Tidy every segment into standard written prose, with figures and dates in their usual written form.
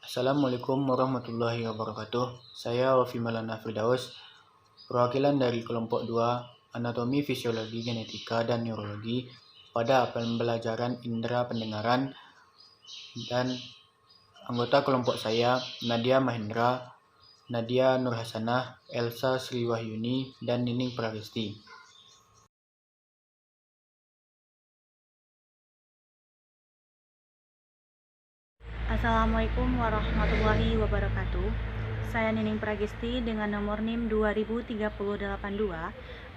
Assalamualaikum warahmatullahi wabarakatuh. Saya Wafi Malana Firdaus, perwakilan dari kelompok 2 Anatomi, Fisiologi, Genetika, dan Neurologi pada pembelajaran indera pendengaran, dan anggota kelompok saya Nadia Mahendra, Nadia Nurhasanah, Elsa Sriwahyuni, dan Nining Pragisti. Assalamualaikum warahmatullahi wabarakatuh. Saya Nining Pragisti dengan nomor NIM 203082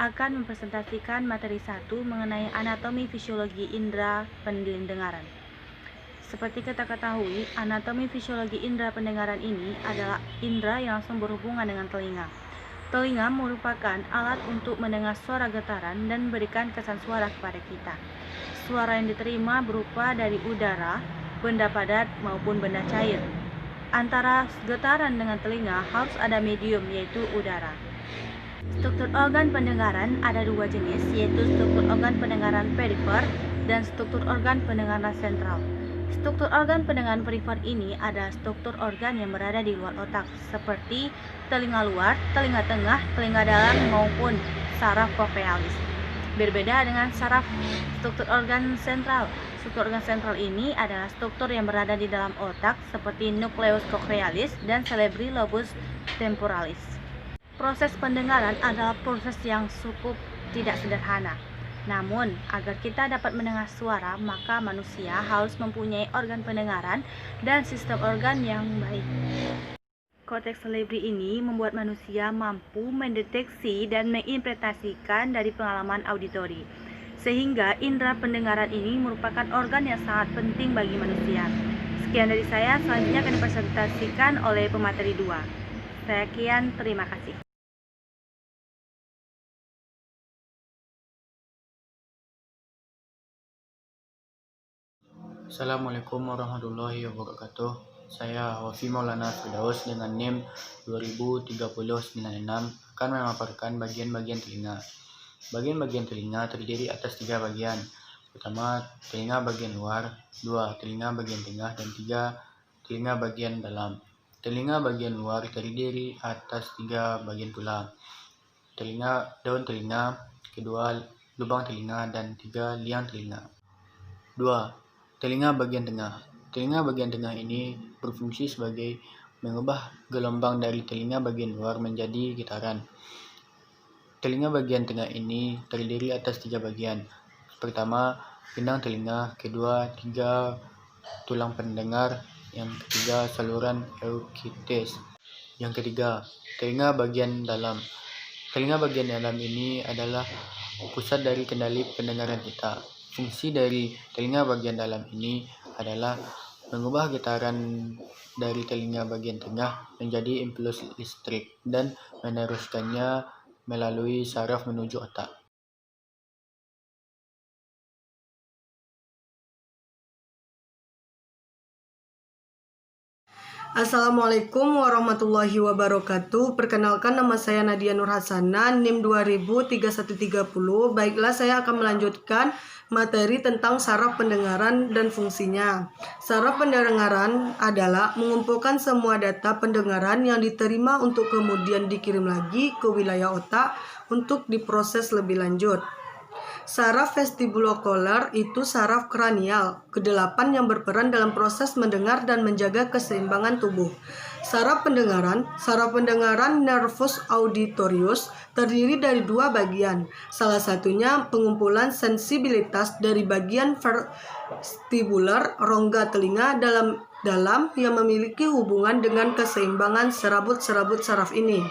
akan mempresentasikan materi 1 mengenai anatomi fisiologi indera pendengaran. Seperti kita ketahui, anatomi fisiologi indera pendengaran ini adalah indera yang langsung berhubungan dengan telinga. Telinga merupakan alat untuk mendengar suara getaran dan memberikan kesan suara kepada kita. Suara yang diterima berupa dari udara, benda padat maupun benda cair. Antara getaran dengan telinga harus ada medium, yaitu udara. Struktur organ pendengaran ada dua jenis, yaitu struktur organ pendengaran perifer dan struktur organ pendengaran sentral. Struktur organ pendengaran perifer ini adalah struktur organ yang berada di luar otak, seperti telinga luar, telinga tengah, telinga dalam, maupun saraf koklealis. Berbeda dengan saraf struktur organ sentral. Struktur organ sentral ini adalah struktur yang berada di dalam otak, seperti nucleus cochlearis dan cerebri lobus temporalis. Proses pendengaran adalah proses yang cukup tidak sederhana. Namun, agar kita dapat mendengar suara, maka manusia harus mempunyai organ pendengaran dan sistem organ yang baik. Korteks cerebri ini membuat manusia mampu mendeteksi dan menginterpretasikan dari pengalaman auditori, sehingga indera pendengaran ini merupakan organ yang sangat penting bagi manusia. Sekian dari saya, selanjutnya akan dipresentasikan oleh pemateri 2. Sekian, terima kasih. Assalamualaikum warahmatullahi wabarakatuh. Saya Wafi Maulana Firdaus dengan NIM 203096 akan memaparkan bagian-bagian telinga. Bagian-bagian telinga terdiri atas 3 bagian. Pertama, telinga bagian luar, 2, telinga bagian tengah, dan 3, telinga bagian dalam. Telinga bagian luar terdiri atas 3 bagian tulang. Daun telinga, kedua lubang telinga, dan 3 liang telinga. 2. Telinga bagian tengah. Telinga bagian tengah ini berfungsi sebagai mengubah gelombang dari telinga bagian luar menjadi getaran. Telinga bagian tengah ini terdiri atas 3 bagian. Pertama, gendang telinga, kedua, 3 tulang pendengar, yang ketiga, saluran eukites. Yang ketiga, telinga bagian dalam. Telinga bagian dalam ini adalah pusat dari kendali pendengaran kita. Fungsi dari telinga bagian dalam ini adalah mengubah getaran dari telinga bagian tengah menjadi impuls listrik dan meneruskannya melalui saraf menuju otak. Assalamualaikum warahmatullahi wabarakatuh. Perkenalkan, nama saya Nadia Nurhasanah, NIM 203130. Baiklah, saya akan melanjutkan materi tentang saraf pendengaran dan fungsinya. Saraf pendengaran adalah mengumpulkan semua data pendengaran yang diterima untuk kemudian dikirim lagi ke wilayah otak untuk diproses lebih lanjut. Saraf vestibulokoler itu saraf kranial ke-8 yang berperan dalam proses mendengar dan menjaga keseimbangan tubuh. Saraf pendengaran nervus auditorius terdiri dari 2 bagian. Salah satunya pengumpulan sensibilitas dari bagian vestibular rongga telinga dalam yang memiliki hubungan dengan keseimbangan serabut-serabut saraf ini.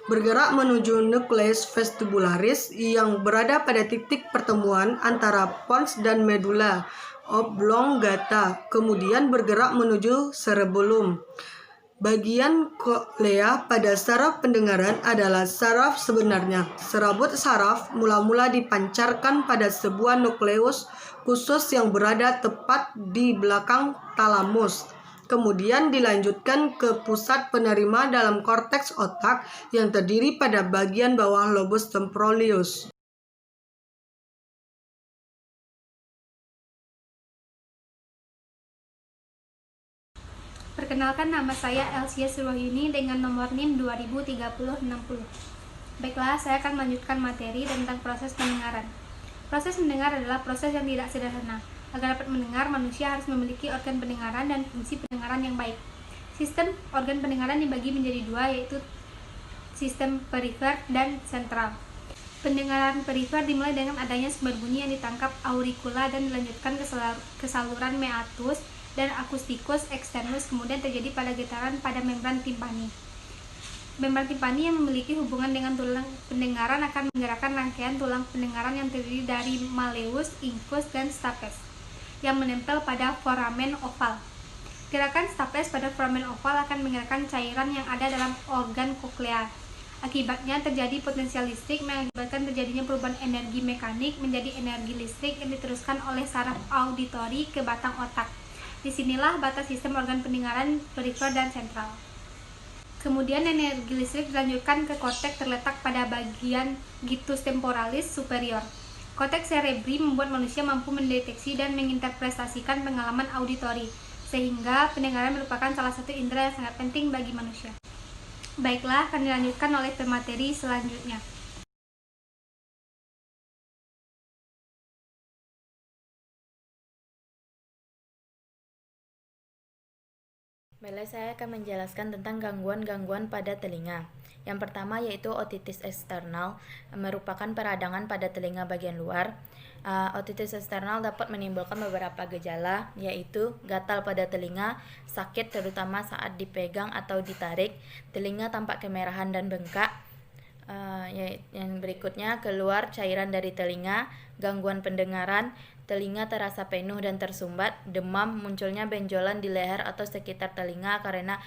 Bergerak menuju nukleus vestibularis yang berada pada titik pertemuan antara pons dan medula oblongata, kemudian bergerak menuju cerebellum. Bagian koklea pada saraf pendengaran adalah saraf sebenarnya. Serabut saraf mula-mula dipancarkan pada sebuah nukleus khusus yang berada tepat di belakang talamus. Kemudian dilanjutkan ke pusat penerima dalam korteks otak yang terdiri pada bagian bawah lobus temporalis. Perkenalkan, nama saya Elsia Surwahyuni dengan nomor NIM 203060. Baiklah, saya akan melanjutkan materi tentang proses pendengaran. Proses mendengar adalah proses yang tidak sederhana. Agar dapat mendengar, manusia harus memiliki organ pendengaran dan fungsi pendengaran yang baik. Sistem organ pendengaran dibagi menjadi dua, yaitu sistem perifer dan sentral. Pendengaran perifer dimulai dengan adanya sumber bunyi yang ditangkap auricula dan dilanjutkan ke saluran meatus dan acousticus externus, kemudian terjadi pada getaran pada membran timpani. Membran timpani yang memiliki hubungan dengan tulang pendengaran akan menggerakkan rangkaian tulang pendengaran yang terdiri dari malleus, incus, dan stapes yang menempel pada foramen oval. Gerakan stapes pada foramen oval akan menggerakkan cairan yang ada dalam organ koklear. Akibatnya terjadi potensial listrik mengakibatkan terjadinya perubahan energi mekanik menjadi energi listrik yang diteruskan oleh saraf auditori ke batang otak. Disinilah batas sistem organ pendengaran perifer dan sentral. Kemudian energi listrik dilanjutkan ke korteks terletak pada bagian gyrus temporalis superior. Korteks cerebri membuat manusia mampu mendeteksi dan menginterpretasikan pengalaman auditori, sehingga pendengaran merupakan salah satu indera yang sangat penting bagi manusia. Baiklah, akan dilanjutkan oleh pemateri selanjutnya. Baiklah, saya akan menjelaskan tentang gangguan-gangguan pada telinga. Yang pertama yaitu otitis eksternal, merupakan peradangan pada telinga bagian luar. Otitis eksternal dapat menimbulkan beberapa gejala, yaitu gatal pada telinga, sakit terutama saat dipegang atau ditarik, telinga tampak kemerahan dan bengkak. Yang berikutnya, keluar cairan dari telinga, gangguan pendengaran, telinga terasa penuh dan tersumbat, demam, munculnya benjolan di leher atau sekitar telinga karena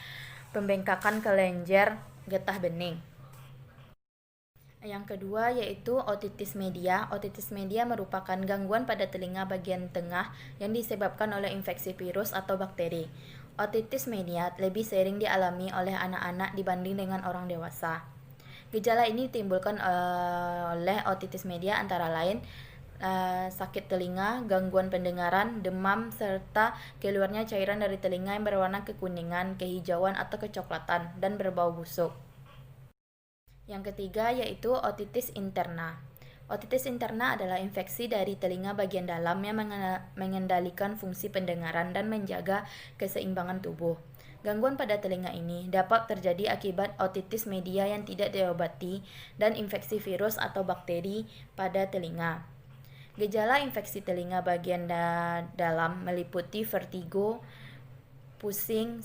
pembengkakan kelenjar getah bening. Yang kedua yaitu otitis media. Otitis media merupakan gangguan pada telinga bagian tengah yang disebabkan oleh infeksi virus atau bakteri. Otitis media lebih sering dialami oleh anak-anak dibanding dengan orang dewasa. Gejala ini ditimbulkan oleh otitis media antara lain sakit telinga, gangguan pendengaran, demam, serta keluarnya cairan dari telinga yang berwarna kekuningan, kehijauan, atau kecoklatan, dan berbau busuk. Yang ketiga yaitu otitis interna. Otitis interna adalah infeksi dari telinga bagian dalam yang mengendalikan fungsi pendengaran dan menjaga keseimbangan tubuh. Gangguan pada telinga ini dapat terjadi akibat otitis media yang tidak diobati dan infeksi virus atau bakteri pada telinga. Gejala infeksi telinga bagian dalam meliputi vertigo, pusing,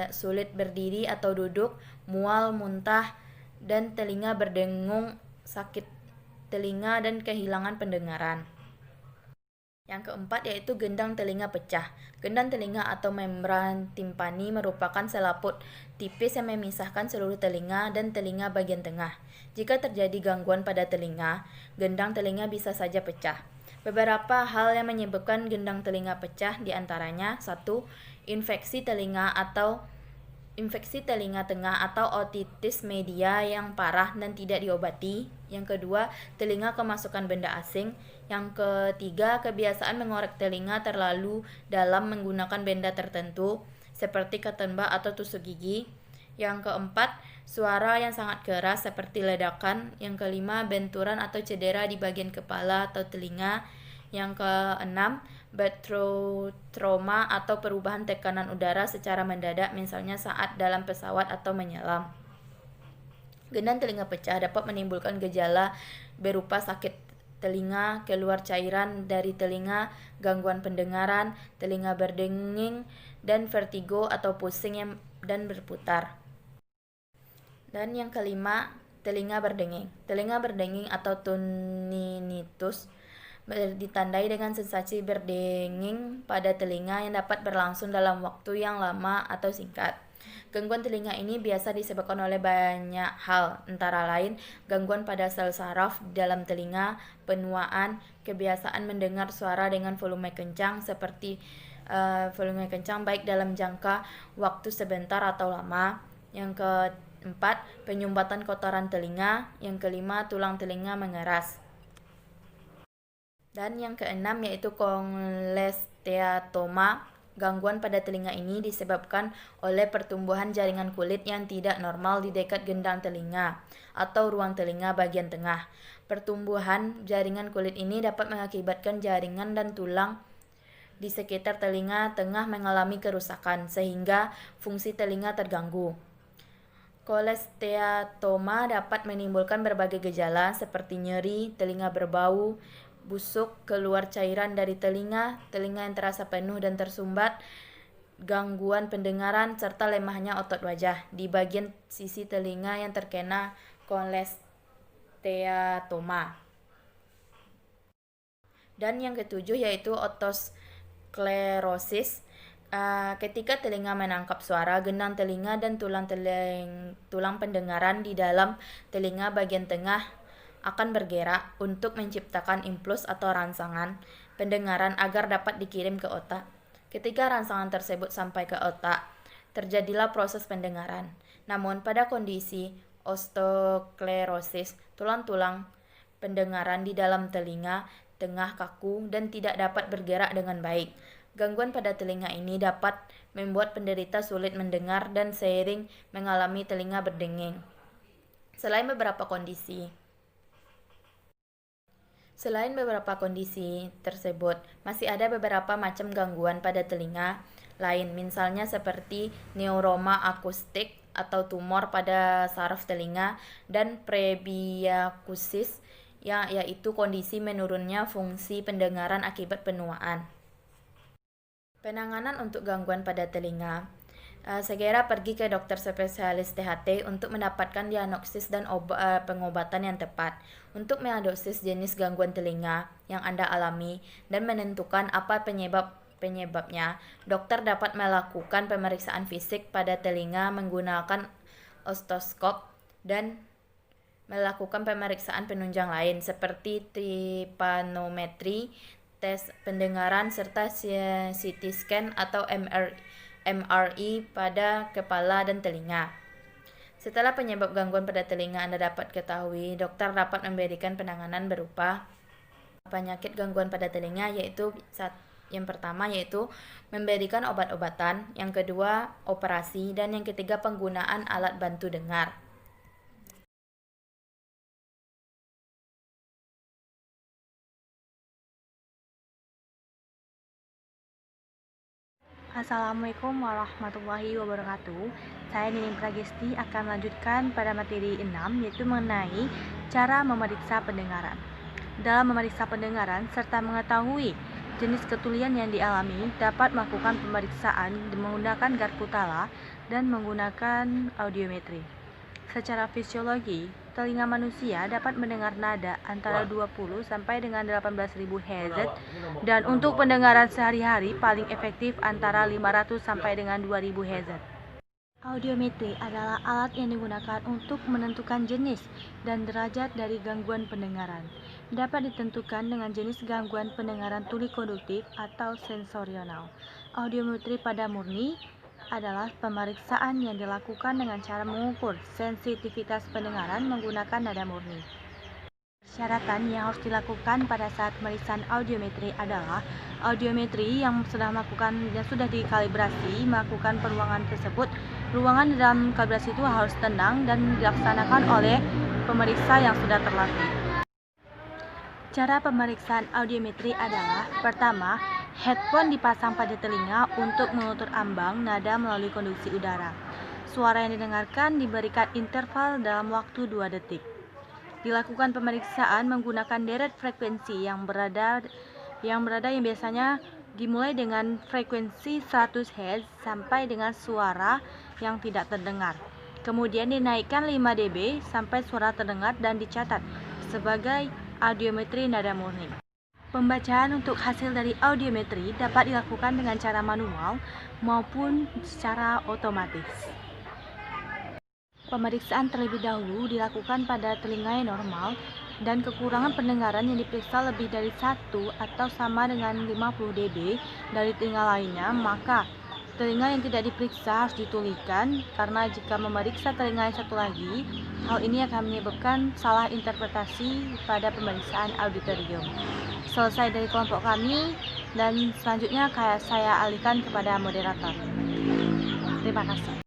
sulit berdiri atau duduk, mual, muntah, dan telinga berdengung, sakit telinga, dan kehilangan pendengaran. Yang keempat yaitu gendang telinga pecah. Gendang telinga atau membran timpani merupakan selaput tipis yang memisahkan seluruh telinga dan telinga bagian tengah. Jika terjadi gangguan pada telinga, gendang telinga bisa saja pecah. Beberapa hal yang menyebabkan gendang telinga pecah diantaranya 1. Infeksi telinga tengah atau otitis media yang parah dan tidak diobati. Yang kedua, telinga kemasukan benda asing. Yang ketiga, kebiasaan mengorek telinga terlalu dalam menggunakan benda tertentu seperti cotton bud atau tusuk gigi. Yang keempat, suara yang sangat keras seperti ledakan. Yang kelima, benturan atau cedera di bagian kepala atau telinga. Yang keenam, barotrauma atau perubahan tekanan udara secara mendadak, misalnya saat dalam pesawat atau menyelam. Gendang telinga pecah dapat menimbulkan gejala berupa sakit telinga, keluar cairan dari telinga, gangguan pendengaran, telinga berdenging, dan vertigo atau pusing dan berputar. Dan yang kelima, telinga berdenging. Telinga berdenging atau tinnitus ditandai dengan sensasi berdenging pada telinga yang dapat berlangsung dalam waktu yang lama atau singkat. Gangguan telinga ini biasa disebabkan oleh banyak hal, antara lain gangguan pada sel saraf di dalam telinga, penuaan, kebiasaan mendengar suara dengan volume kencang seperti volume kencang baik dalam jangka waktu sebentar atau lama. Yang keempat, penyumbatan kotoran telinga. Yang kelima, tulang telinga mengeras. Dan yang keenam yaitu cholesteatoma Gangguan pada telinga ini disebabkan oleh pertumbuhan jaringan kulit yang tidak normal di dekat gendang telinga atau ruang telinga bagian tengah. Pertumbuhan jaringan kulit ini dapat mengakibatkan jaringan dan tulang di sekitar telinga tengah mengalami kerusakan sehingga fungsi telinga terganggu. Kolesteatoma dapat menimbulkan berbagai gejala seperti nyeri, telinga berbau, busuk, keluar cairan dari telinga yang terasa penuh dan tersumbat, gangguan pendengaran, serta lemahnya otot wajah di bagian sisi telinga yang terkena kolesteatoma. Dan yang ketujuh yaitu otosklerosis. Ketika telinga menangkap suara, gendang telinga dan tulang pendengaran di dalam telinga bagian tengah akan bergerak untuk menciptakan impuls atau rangsangan pendengaran agar dapat dikirim ke otak. Ketika rangsangan tersebut sampai ke otak, terjadilah proses pendengaran. Namun pada kondisi otosklerosis, tulang-tulang pendengaran di dalam telinga tengah kaku dan tidak dapat bergerak dengan baik. Gangguan pada telinga ini dapat membuat penderita sulit mendengar dan seiring mengalami telinga berdenging. Selain beberapa kondisi tersebut, masih ada beberapa macam gangguan pada telinga lain, misalnya seperti neuroma akustik atau tumor pada saraf telinga dan presbyakusis, yaitu kondisi menurunnya fungsi pendengaran akibat penuaan. Penanganan untuk gangguan pada telinga. Segera pergi ke dokter spesialis THT untuk mendapatkan diagnosis dan pengobatan yang tepat. Untuk mendiagnosis jenis gangguan telinga yang Anda alami dan menentukan apa penyebabnya, dokter dapat melakukan pemeriksaan fisik pada telinga menggunakan otoskop dan melakukan pemeriksaan penunjang lain seperti tripanometri, tes pendengaran, serta CT scan atau MRI pada kepala dan telinga. Setelah penyebab gangguan pada telinga Anda dapat ketahui, dokter dapat memberikan penanganan berupa penyakit gangguan pada telinga, yaitu yang pertama yaitu memberikan obat-obatan, yang kedua operasi, dan yang ketiga penggunaan alat bantu dengar. Assalamualaikum warahmatullahi wabarakatuh. Saya Nining Pragesti akan melanjutkan pada materi 6, yaitu mengenai cara memeriksa pendengaran. Dalam memeriksa pendengaran serta mengetahui jenis ketulian yang dialami, dapat melakukan pemeriksaan menggunakan garpu tala dan menggunakan audiometri. Secara fisiologi, telinga manusia dapat mendengar nada antara 20 sampai dengan 18.000 Hz, dan untuk pendengaran sehari-hari paling efektif antara 500 sampai dengan 2.000 Hz. Audiometri adalah alat yang digunakan untuk menentukan jenis dan derajat dari gangguan pendengaran. Dapat ditentukan dengan jenis gangguan pendengaran tuli konduktif atau sensorional. Audiometri pada murni adalah pemeriksaan yang dilakukan dengan cara mengukur sensitivitas pendengaran menggunakan nada murni. Persyaratan yang harus dilakukan pada saat pemeriksaan audiometri adalah audiometri yang sudah dikalibrasi melakukan peruangan tersebut. Ruangan dalam kalibrasi itu harus tenang dan dilaksanakan oleh pemeriksa yang sudah terlatih. Cara pemeriksaan audiometri adalah: pertama, headphone dipasang pada telinga untuk mengukur ambang nada melalui konduksi udara. Suara yang didengarkan diberikan interval dalam waktu 2 detik. Dilakukan pemeriksaan menggunakan deret frekuensi yang biasanya dimulai dengan frekuensi 100 Hz sampai dengan suara yang tidak terdengar. Kemudian dinaikkan 5 dB sampai suara terdengar dan dicatat sebagai audiometri nada murni. Pembacaan untuk hasil dari audiometri dapat dilakukan dengan cara manual maupun secara otomatis. Pemeriksaan terlebih dahulu dilakukan pada telinga yang normal dan kekurangan pendengaran yang diperiksa lebih dari 1 atau sama dengan 50 dB dari telinga lainnya, maka telinga yang tidak diperiksa harus ditulihkan, karena jika memeriksa telinga yang satu lagi, hal ini akan menyebabkan salah interpretasi pada pemeriksaan auditorium. Selesai dari kelompok kami, dan selanjutnya saya alihkan kepada moderator. Terima kasih.